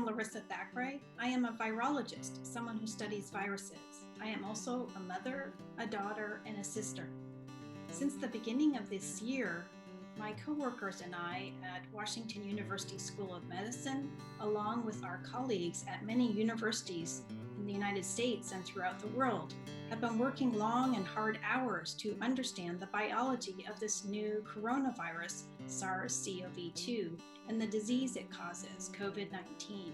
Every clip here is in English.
I'm Larissa Thackeray. I am a virologist, someone who studies viruses. I am also a mother, a daughter, and a sister. Since the beginning of this year, my coworkers and I at Washington University School of Medicine, along with our colleagues at many universities in the United States and throughout the world, have been working long and hard hours to understand the biology of this new coronavirus, SARS-CoV-2, and the disease it causes, COVID-19.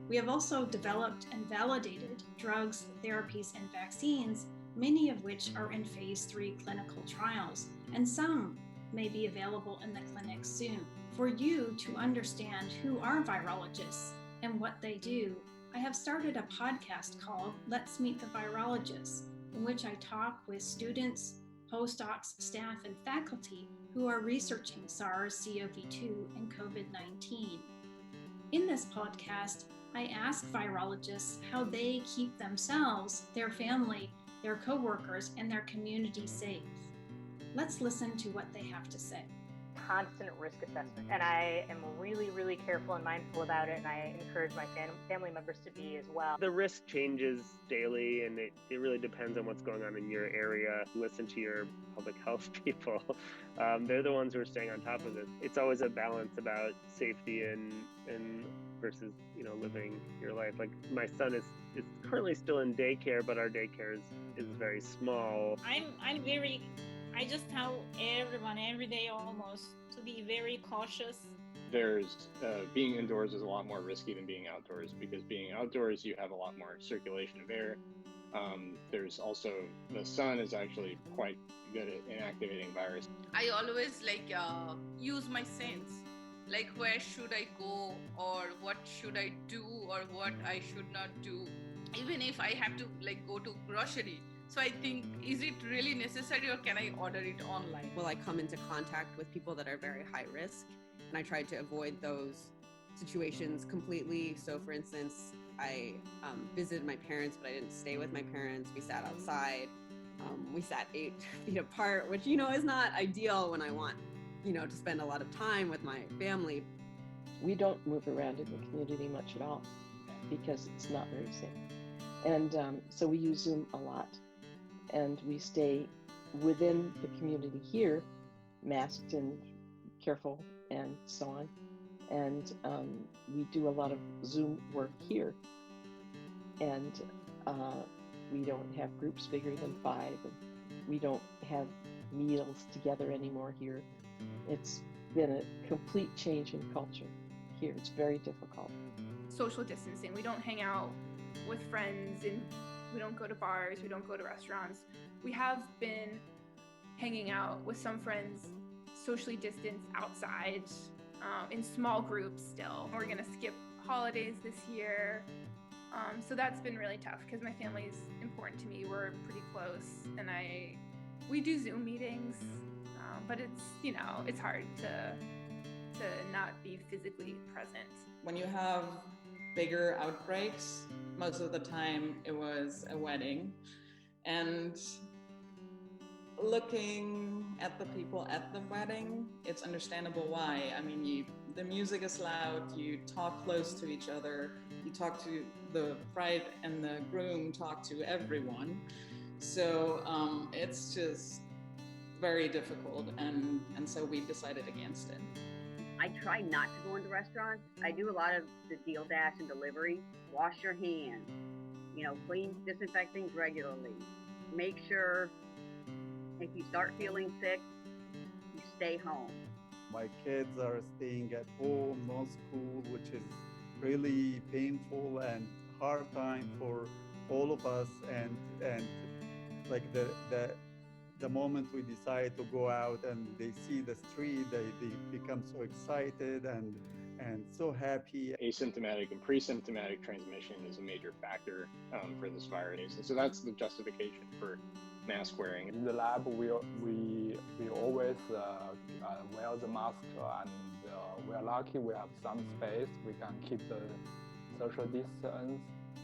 We have also developed and validated drugs, therapies, and vaccines, many of which are in phase 3 clinical trials, and some may be available in the clinic soon. For you to understand who are virologists and what they do, I have started a podcast called Let's Meet the Virologists, in which I talk with students, postdocs, staff, and faculty who are researching SARS-CoV-2 and COVID-19. In this podcast, I ask virologists how they keep themselves, their family, their coworkers, and their community safe. Let's listen to what they have to say. Constant risk assessment, and I am really, really careful and mindful about it, and I encourage my family members to be as well. The risk changes daily, and it really depends on what's going on in your area. Listen to your public health people. They're the ones who are staying on top of this. It's always a balance about safety and versus living your life. Like my son is currently still in daycare, but our daycare is very small. I just tell everyone every day almost to be very cautious. There's being indoors is a lot more risky than being outdoors, because being outdoors you have a lot more circulation of air. There's also the sun is actually quite good at inactivating virus. I always use my sense, like where should I go or what should I do or what I should not do, even if I have to go to grocery. So I think, is it really necessary or can I order it online? Will I come into contact with people that are very high risk? And I tried to avoid those situations completely. So for instance, I visited my parents, but I didn't stay with my parents. We sat outside. We sat 8 feet apart, which, is not ideal when I want, to spend a lot of time with my family. We don't move around in the community much at all because it's not very safe. And so we use Zoom a lot. And we stay within the community here, masked and careful and so on. And we do a lot of Zoom work here. And we don't have groups bigger than 5. And we don't have meals together anymore here. It's been a complete change in culture here. It's very difficult. Social distancing. We don't hang out with friends, and we don't go to bars, we don't go to restaurants. We have been hanging out with some friends socially distanced outside in small groups still. We're gonna skip holidays this year. So that's been really tough because my family is important to me. We're pretty close, and we do Zoom meetings, but it's hard to not be physically present. When you have bigger outbreaks, most of the time it was a wedding, and looking at the people at the wedding, it's understandable why. I mean, the music is loud, you talk close to each other, you talk to the bride and the groom, talk to everyone. So it's just very difficult, and so we decided against it. I try not to go into restaurants. I do a lot of the deal dash and delivery. Wash your hands, clean, disinfect things regularly. Make sure if you start feeling sick, you stay home. My kids are staying at home, no school, which is really painful and hard time for all of us. And like the moment we decide to go out and they see the street, they become so excited and so happy. Asymptomatic and pre-symptomatic transmission is a major factor for this virus. And so that's the justification for mask wearing. In the lab, we always wear the mask, and we are lucky we have some space. We can keep the social distance.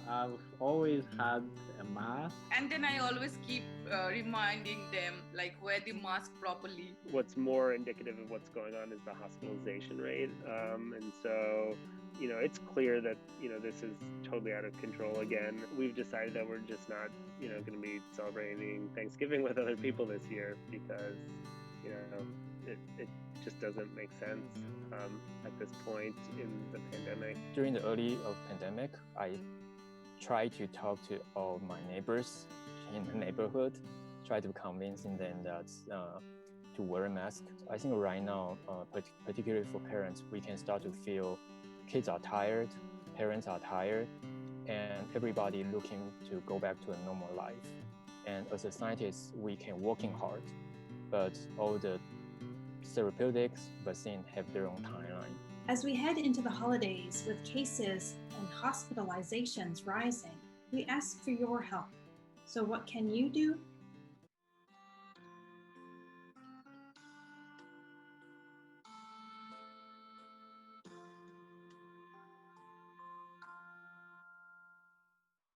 I've always had a mask. And then I always keep reminding them, like, wear the mask properly. What's more indicative of what's going on is the hospitalization rate. And so, it's clear that, this is totally out of control again. We've decided that we're just not, going to be celebrating Thanksgiving with other people this year because, it just doesn't make sense at this point in the pandemic. During the early of pandemic, I try to talk to all my neighbors in the neighborhood, try to convince them that to wear a mask. I think right now, particularly for parents, we can start to feel kids are tired, parents are tired, and everybody looking to go back to a normal life. And as a scientist, we can working hard, but all the therapeutics, vaccine have their own timeline. As we head into the holidays with cases and hospitalizations rising, we ask for your help. So what can you do?